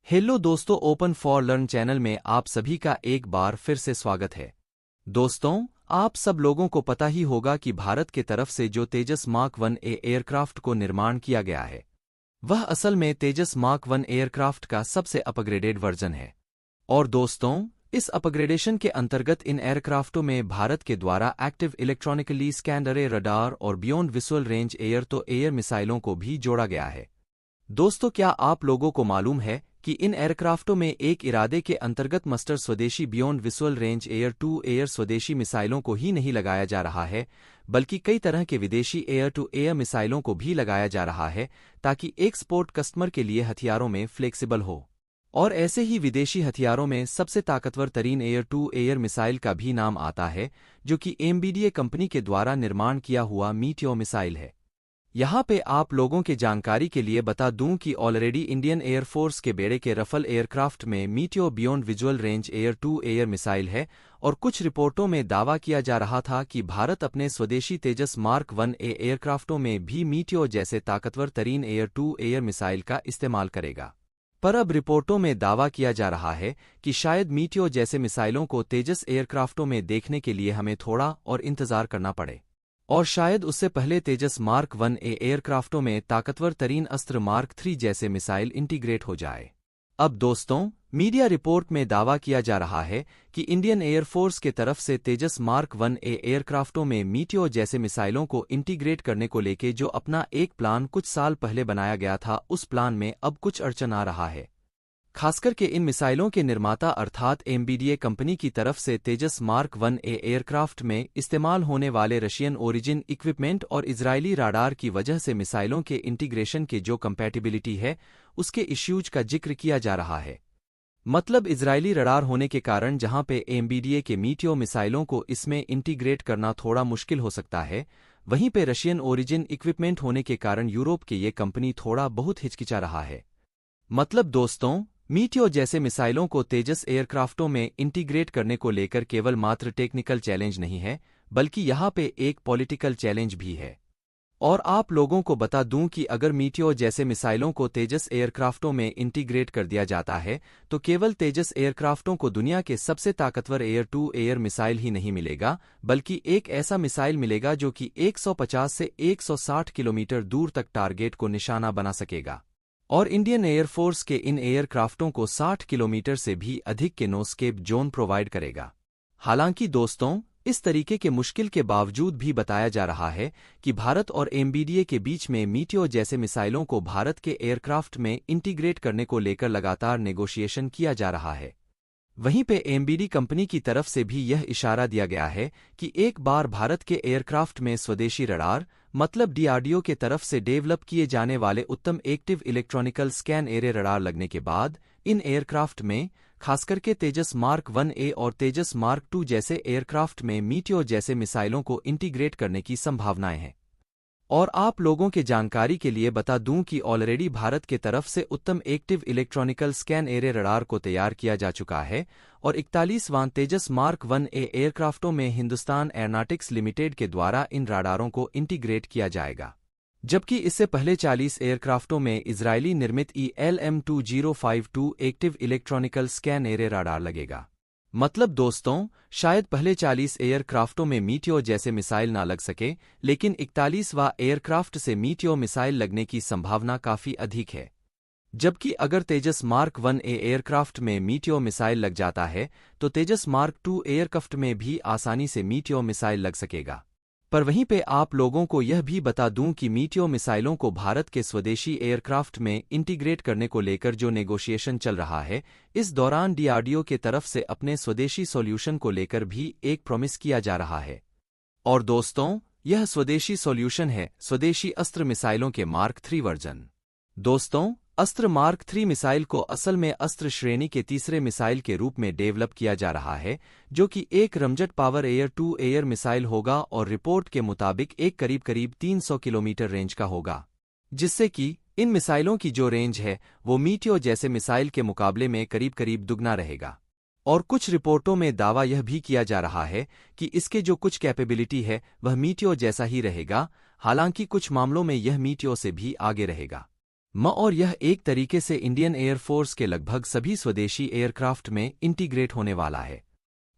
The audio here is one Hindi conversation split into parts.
हेलो दोस्तों, ओपन फॉर लर्न चैनल में आप सभी का एक बार फिर से स्वागत है। दोस्तों, आप सब लोगों को पता ही होगा कि भारत के तरफ से जो तेजस मार्क 1 एयरक्राफ्ट को निर्माण किया गया है, वह असल में तेजस मार्क 1 एयरक्राफ्ट का सबसे अपग्रेडेड वर्जन है। और दोस्तों, इस अपग्रेडेशन के अंतर्गत इन एयरक्राफ्टों में भारत के द्वारा एक्टिव इलेक्ट्रॉनिकली स्कैन्ड अरे रडार और बियॉन्ड विजुअल रेंज एयर तो एयर मिसाइलों को भी जोड़ा गया है। दोस्तों, क्या आप लोगों को मालूम है कि इन एयरक्राफ्टों में एक इरादे के अंतर्गत मस्टर स्वदेशी beyond visual range air to air स्वदेशी मिसाइलों को ही नहीं लगाया जा रहा है, बल्कि कई तरह के विदेशी एयर टू एयर मिसाइलों को भी लगाया जा रहा है, ताकि एक्सपोर्ट कस्टमर के लिए हथियारों में फ्लेक्सिबल हो। और ऐसे ही विदेशी हथियारों में सबसे ताकतवर तरीन एयर टू एयर मिसाइल का भी नाम आता है, जो कि एमबीडीए कंपनी के द्वारा निर्माण किया हुआ मीटियोर मिसाइल है। यहाँ पे आप लोगों के जानकारी के लिए बता दूं कि ऑलरेडी इंडियन एयरफोर्स के बेड़े के रफल एयरक्राफ्ट में Meteor beyond visual range air to air missile है, और कुछ रिपोर्टों में दावा किया जा रहा था कि भारत अपने स्वदेशी तेजस मार्क 1 एयरक्राफ्टों में भी मीटियोर जैसे ताकतवर तरीन एयर टू एयर मिसाइल का इस्तेमाल करेगा। पर अब रिपोर्टों में दावा किया जा रहा है कि शायद मीटियोर जैसे मिसाइलों को तेजस एयरक्राफ्टों में देखने के लिए हमें थोड़ा और इंतजार करना पड़े, और शायद उससे पहले तेजस मार्क 1 एयरक्राफ्टों में ताकतवर तरीन अस्त्र मार्क 3 जैसे मिसाइल इंटीग्रेट हो जाए। अब दोस्तों, मीडिया रिपोर्ट में दावा किया जा रहा है कि इंडियन एयरफोर्स के तरफ से तेजस मार्क 1 एयरक्राफ्टों में मीटियोर जैसे मिसाइलों को इंटीग्रेट करने को लेके जो अपना एक प्लान कुछ साल पहले बनाया गया था, उस प्लान में अब कुछ अड़चन आ रहा है। खासकर के इन मिसाइलों के निर्माता अर्थात एमबीडीए कंपनी की तरफ से तेजस मार्क 1 एयरक्राफ्ट में इस्तेमाल होने वाले रशियन ओरिजिन इक्विपमेंट और इजरायली राडार की वजह से मिसाइलों के इंटीग्रेशन के जो कंपैटिबिलिटी है, उसके इश्यूज का जिक्र किया जा रहा है। मतलब इजरायली रडार होने के कारण जहां पे एमबीडीए के मीटियोर मिसाइलों को इसमें इंटीग्रेट करना थोड़ा मुश्किल हो सकता है, वहीं पे रशियन ओरिजिन इक्विपमेंट होने के कारण यूरोप के ये कंपनी थोड़ा बहुत हिचकिचा रहा है। मतलब दोस्तों, मीटियोर जैसे मिसाइलों को तेजस एयरक्राफ्टों में इंटीग्रेट करने को लेकर केवल मात्र टेक्निकल चैलेंज नहीं है, बल्कि यहाँ पे एक पॉलिटिकल चैलेंज भी है। और आप लोगों को बता दूं कि अगर मीटियोर जैसे मिसाइलों को तेजस एयरक्राफ्टों में इंटीग्रेट कर दिया जाता है, तो केवल तेजस एयरक्राफ्टों को दुनिया के सबसे ताकतवर एयर टू एयर मिसाइल ही नहीं मिलेगा, बल्कि एक ऐसा मिसाइल मिलेगा जो कि 150 से 160 किलोमीटर दूर तक टारगेट को निशाना बना सकेगा। और इंडियन एयरफोर्स के इन एयरक्राफ्टों को 60 किलोमीटर से भी अधिक के नो-स्केप जोन प्रोवाइड करेगा। हालांकि दोस्तों, इस तरीके के मुश्किल के बावजूद भी बताया जा रहा है कि भारत और एमबीडीए के बीच में मीटियोर जैसे मिसाइलों को भारत के एयरक्राफ्ट में इंटीग्रेट करने को लेकर लगातार नेगोशिएशन किया जा रहा है। वहीं पे एमबीडी कंपनी की तरफ से भी यह इशारा दिया गया है कि एक बार भारत के एयरक्राफ्ट में स्वदेशी रडार, मतलब डीआरडीओ के तरफ से डेवलप किए जाने वाले उत्तम active electronical scan array radar लगने के बाद इन एयरक्राफ्ट में, खासकर के तेजस मार्क 1 और तेजस मार्क 2 जैसे एयरक्राफ्ट में मीटियोर जैसे मिसाइलों को इंटीग्रेट करने की संभावनाएं हैं। और आप लोगों के जानकारी के लिए बता दूं कि ऑलरेडी भारत के तरफ से उत्तम active electronical scan array radar को तैयार किया जा चुका है, और 41वां तेजस मार्क 1 एयरक्राफ्टों में हिंदुस्तान एयरोनॉटिक्स लिमिटेड के द्वारा इन रडारों को इंटीग्रेट किया जाएगा। जबकि इससे पहले 40 एयरक्राफ्टों में इजरायली निर्मित ELM-2052 active electronical scan array radar लगेगा। मतलब दोस्तों, शायद पहले 40 एयरक्राफ्टों में मीटियोर जैसे मिसाइल ना लग सके, लेकिन 41वां एयरक्राफ्ट से मीटियोर मिसाइल लगने की संभावना काफी अधिक है। जबकि अगर तेजस मार्क 1 एयरक्राफ्ट में मीटियोर मिसाइल लग जाता है, तो तेजस मार्क 2 एयरक्राफ्ट में भी आसानी से मीटियोर मिसाइल लग सकेगा। पर वहीं पे आप लोगों को यह भी बता दूं कि मीटियोर मिसाइलों को भारत के स्वदेशी एयरक्राफ्ट में इंटीग्रेट करने को लेकर जो नेगोशिएशन चल रहा है, इस दौरान डीआरडीओ के तरफ से अपने स्वदेशी सॉल्यूशन को लेकर भी एक प्रॉमिस किया जा रहा है। और दोस्तों, यह स्वदेशी सॉल्यूशन है स्वदेशी अस्त्र मिसाइलों के मार्क 3 वर्जन। दोस्तों, अस्त्र मार्क 3 मिसाइल को असल में अस्त्र श्रेणी के तीसरे मिसाइल के रूप में डेवलप किया जा रहा है, जो कि एक ramjet power air to air missile होगा और रिपोर्ट के मुताबिक एक करीब 300 किलोमीटर रेंज का होगा, जिससे कि इन मिसाइलों की जो रेंज है वो मीटियोर जैसे मिसाइल के मुकाबले में करीब दुगना रहेगा। और कुछ रिपोर्टों में दावा यह भी किया जा रहा है कि इसके जो कुछ कैपेबिलिटी है वह मीटियोर जैसा ही रहेगा, हालांकि कुछ मामलों में यह मीटियोर से भी आगे रहेगा। और यह एक तरीके से इंडियन एयरफोर्स के लगभग सभी स्वदेशी एयरक्राफ्ट में इंटीग्रेट होने वाला है।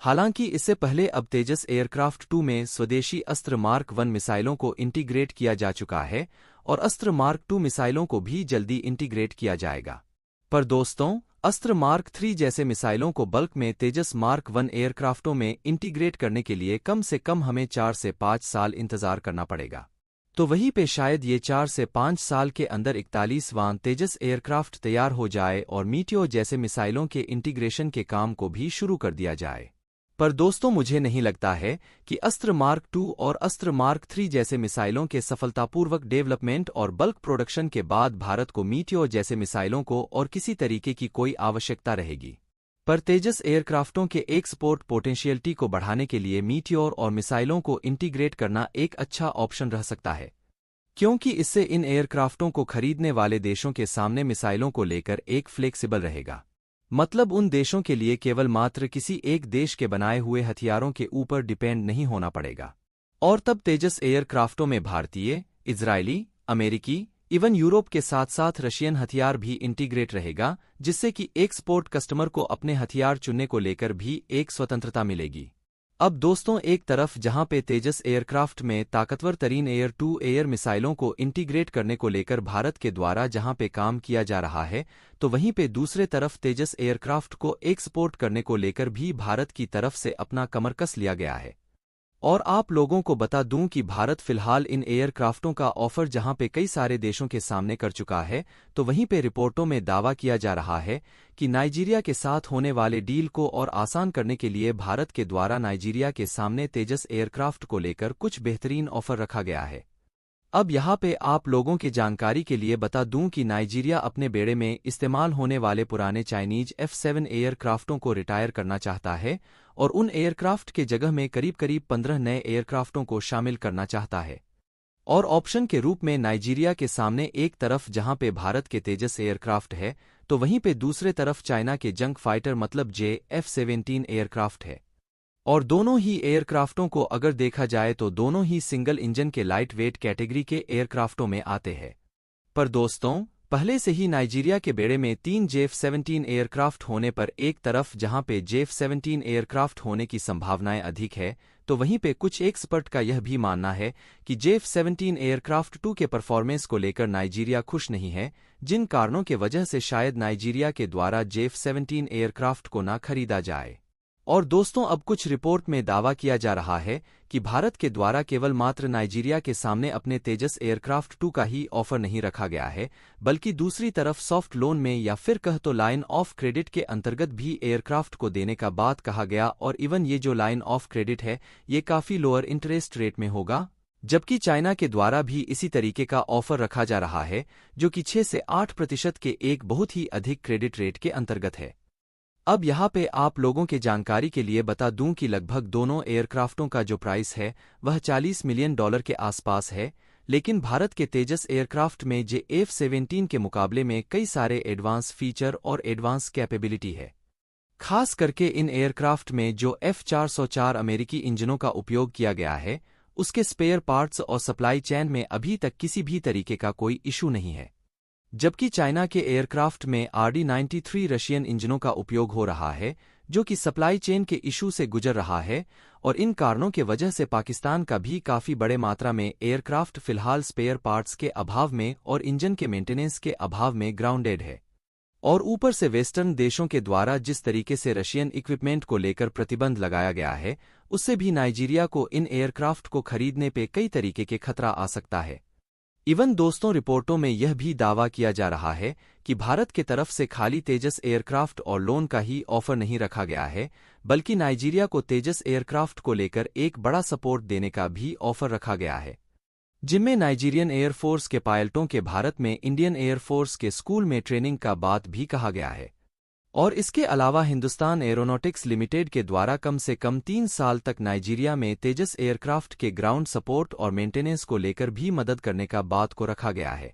हालांकि इससे पहले अब तेजस एयरक्राफ्ट 2 में स्वदेशी अस्त्र मार्क 1 मिसाइलों को इंटीग्रेट किया जा चुका है और अस्त्र मार्क 2 मिसाइलों को भी जल्दी इंटीग्रेट किया जाएगा। पर दोस्तों, अस्त्र मार्क 3 जैसे मिसाइलों को बल्क में तेजस मार्क 1 एयरक्राफ्टों में इंटीग्रेट करने के लिए कम से कम हमें 4 से 5 साल इंतजार करना पड़ेगा। तो वहीं पे शायद ये 4 से 5 साल के अंदर 41वां तेजस एयरक्राफ्ट तैयार हो जाए और मीटियोर जैसे मिसाइलों के इंटीग्रेशन के काम को भी शुरू कर दिया जाए। पर दोस्तों, मुझे नहीं लगता है कि अस्त्र मार्क 2 और अस्त्र मार्क 3 जैसे मिसाइलों के सफलतापूर्वक डेवलपमेंट और बल्क प्रोडक्शन के बाद भारत को मीटियोर जैसे मिसाइलों को और किसी तरीके की कोई आवश्यकता रहेगी। पर तेजस एयरक्राफ्टों के एक्सपोर्ट पोटेंशियलिटी को बढ़ाने के लिए मीटियोर और मिसाइलों को इंटीग्रेट करना एक अच्छा ऑप्शन रह सकता है, क्योंकि इससे इन एयरक्राफ्टों को खरीदने वाले देशों के सामने मिसाइलों को लेकर एक फ्लेक्सिबल रहेगा। मतलब उन देशों के लिए केवल मात्र किसी एक देश के बनाए हुए हथियारों के ऊपर डिपेंड नहीं होना पड़ेगा। और तब तेजस एयरक्राफ्टों में भारतीय, इजरायली, अमेरिकी, इवन यूरोप के साथ साथ रशियन हथियार भी इंटीग्रेट रहेगा, जिससे कि एक्सपोर्ट कस्टमर को अपने हथियार चुनने को लेकर भी एक स्वतंत्रता मिलेगी। अब दोस्तों, एक तरफ जहां पे तेजस एयरक्राफ्ट में ताकतवर तरीन एयर टू एयर मिसाइलों को इंटीग्रेट करने को लेकर भारत के द्वारा जहां पे काम किया जा रहा है, तो वहीं पे दूसरे तरफ तेजस एयरक्राफ्ट को एक्सपोर्ट करने को लेकर भी भारत की तरफ से अपना कमर कस लिया गया है। और आप लोगों को बता दूं कि भारत फिलहाल इन एयरक्राफ्टों का ऑफर जहां पे कई सारे देशों के सामने कर चुका है, तो वहीं पे रिपोर्टों में दावा किया जा रहा है कि नाइजीरिया के साथ होने वाले डील को और आसान करने के लिए भारत के द्वारा नाइजीरिया के सामने तेजस एयरक्राफ्ट को लेकर कुछ बेहतरीन ऑफर रखा गया है। अब यहाँ पे आप लोगों की जानकारी के लिए बता दूं कि नाइजीरिया अपने बेड़े में इस्तेमाल होने वाले पुराने चाइनीज F7 एयरक्राफ्टों को रिटायर करना चाहता है और उन एयरक्राफ्ट के जगह में करीब करीब 15 नए एयरक्राफ्टों को शामिल करना चाहता है। और ऑप्शन के रूप में नाइजीरिया के सामने एक तरफ जहां पे भारत के तेजस एयरक्राफ्ट है, तो वहीं पे दूसरे तरफ चाइना के जंग फाइटर मतलब F-17 एयरक्राफ्ट है। और दोनों ही एयरक्राफ्टों को अगर देखा जाए तो दोनों ही सिंगल इंजन के लाइट वेट कैटेगरी के एयरक्राफ्टों में आते हैं। पर दोस्तों, पहले से ही नाइजीरिया के बेड़े में 3 F-17 एयरक्राफ्ट होने पर एक तरफ जहां पे F-17 एयरक्राफ्ट होने की संभावनाएं अधिक है, तो वहीं पे कुछ एक्सपर्ट का यह भी मानना है कि F-17 एयरक्राफ्ट 2 के परफॉर्मेंस को लेकर नाइजीरिया खुश नहीं है, जिन कारणों के वजह से शायद नाइजीरिया के द्वारा F-17 एयरक्राफ्ट को ना खरीदा जाए। और दोस्तों, अब कुछ रिपोर्ट में दावा किया जा रहा है कि भारत के द्वारा केवल मात्र नाइजीरिया के सामने अपने तेजस एयरक्राफ्ट 2 का ही ऑफर नहीं रखा गया है, बल्कि दूसरी तरफ सॉफ्ट लोन में या फिर कह तो लाइन ऑफ क्रेडिट के अंतर्गत भी एयरक्राफ्ट को देने का बात कहा गया। और इवन ये जो लाइन ऑफ क्रेडिट है, ये काफी लोअर इंटरेस्ट रेट में होगा, जबकि चाइना के द्वारा भी इसी तरीके का ऑफर रखा जा रहा है, जो कि 6 से 8% के एक बहुत ही अधिक क्रेडिट रेट के अंतर्गत है। अब यहाँ पे आप लोगों के जानकारी के लिए बता दूं कि लगभग दोनों एयरक्राफ्टों का जो प्राइस है वह $40 मिलियन के आसपास है, लेकिन भारत के तेजस एयरक्राफ्ट में F-17 के मुकाबले में कई सारे एडवांस फीचर और एडवांस कैपेबिलिटी है। खास करके इन एयरक्राफ्ट में जो F-404 अमेरिकी इंजनों का उपयोग किया गया है, उसके स्पेयर पार्ट्स और सप्लाई चेन में अभी तक किसी भी तरीके का कोई इशू नहीं है। जबकि चाइना के एयरक्राफ्ट में RD-93 रशियन इंजनों का उपयोग हो रहा है, जो कि सप्लाई चेन के इशू से गुजर रहा है, और इन कारणों के वजह से पाकिस्तान का भी काफी बड़े मात्रा में एयरक्राफ्ट फिलहाल स्पेयर पार्ट्स के अभाव में और इंजन के मेंटेनेंस के अभाव में ग्राउंडेड है। और ऊपर से वेस्टर्न देशों के द्वारा जिस तरीके से रशियन इक्विपमेंट को लेकर प्रतिबंध लगाया गया है, उससे भी नाइजीरिया को इन एयरक्राफ्ट को खरीदने पे कई तरीके के खतरा आ सकता है। इवन दोस्तों, रिपोर्टों में यह भी दावा किया जा रहा है कि भारत के तरफ से खाली तेजस एयरक्राफ्ट और लोन का ही ऑफर नहीं रखा गया है, बल्कि नाइजीरिया को तेजस एयरक्राफ्ट को लेकर एक बड़ा सपोर्ट देने का भी ऑफर रखा गया है, जिनमें नाइजीरियन एयरफोर्स के पायलटों के भारत में इंडियन एयरफोर्स के स्कूल में ट्रेनिंग का बात भी कहा गया है। और इसके अलावा हिंदुस्तान एरोनॉटिक्स लिमिटेड के द्वारा कम से कम 3 साल तक नाइजीरिया में तेजस एयरक्राफ्ट के ग्राउंड सपोर्ट और मेंटेनेंस को लेकर भी मदद करने का बात को रखा गया है।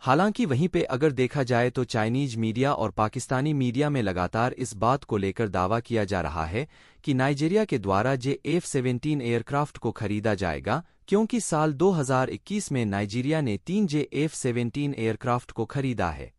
हालांकि वहीं पे अगर देखा जाए तो चाइनीज मीडिया और पाकिस्तानी मीडिया में लगातार इस बात को लेकर दावा किया जा रहा है कि नाइजीरिया के द्वारा F-17 एयरक्राफ्ट को खरीदा जाएगा, क्योंकि साल 2021 में नाइजीरिया ने 3 F-17 एयरक्राफ्ट को खरीदा है।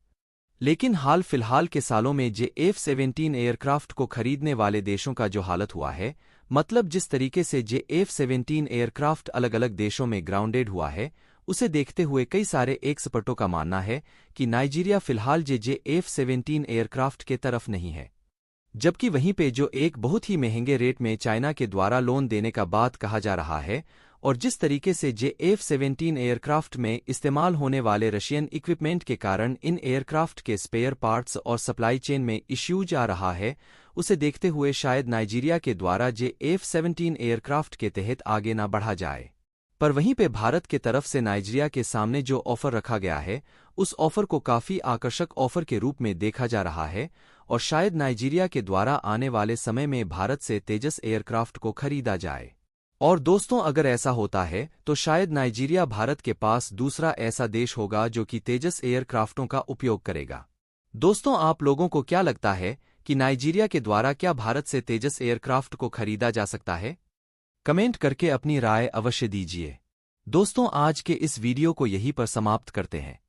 लेकिन हाल फिलहाल के सालों में F-17 एयरक्राफ्ट को खरीदने वाले देशों का जो हालत हुआ है, मतलब जिस तरीके से F-17 एयरक्राफ्ट अलग अलग देशों में ग्राउंडेड हुआ है, उसे देखते हुए कई सारे एक्सपर्टों का मानना है कि नाइजीरिया फिलहाल F-17 एयरक्राफ्ट के तरफ नहीं है। जबकि वहीं पे जो एक बहुत ही महंगे रेट में चाइना के द्वारा लोन देने का बात कहा जा रहा है, और जिस तरीके से F-17 एयरक्राफ्ट में इस्तेमाल होने वाले रशियन इक्विपमेंट के कारण इन एयरक्राफ्ट के स्पेयर पार्ट्स और सप्लाई चेन में इश्यूज आ रहा है, उसे देखते हुए शायद नाइजीरिया के द्वारा F-17 एयरक्राफ्ट के तहत आगे ना बढ़ा जाए। पर वहीं पे भारत के तरफ से नाइजीरिया के सामने जो ऑफर रखा गया है, उस ऑफर को काफी आकर्षक ऑफर के रूप में देखा जा रहा है, और शायद नाइजीरिया के द्वारा आने वाले समय में भारत से तेजस एयरक्राफ्ट को खरीदा जाए। और दोस्तों, अगर ऐसा होता है तो शायद नाइजीरिया भारत के पास दूसरा ऐसा देश होगा जो कि तेजस एयरक्राफ्टों का उपयोग करेगा। दोस्तों, आप लोगों को क्या लगता है कि नाइजीरिया के द्वारा क्या भारत से तेजस एयरक्राफ्ट को खरीदा जा सकता है? कमेंट करके अपनी राय अवश्य दीजिए। दोस्तों, आज के इस वीडियो को यहीं पर समाप्त करते हैं।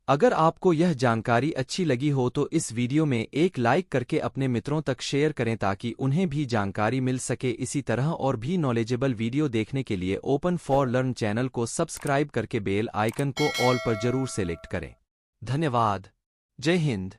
अगर आपको यह जानकारी अच्छी लगी हो तो इस वीडियो में एक लाइक करके अपने मित्रों तक शेयर करें ताकि उन्हें भी जानकारी मिल सके। इसी तरह और भी नॉलेजेबल वीडियो देखने के लिए ओपन फॉर लर्न चैनल को सब्सक्राइब करके बेल आइकन को ऑल पर जरूर सेलेक्ट करें। धन्यवाद। जय हिंद।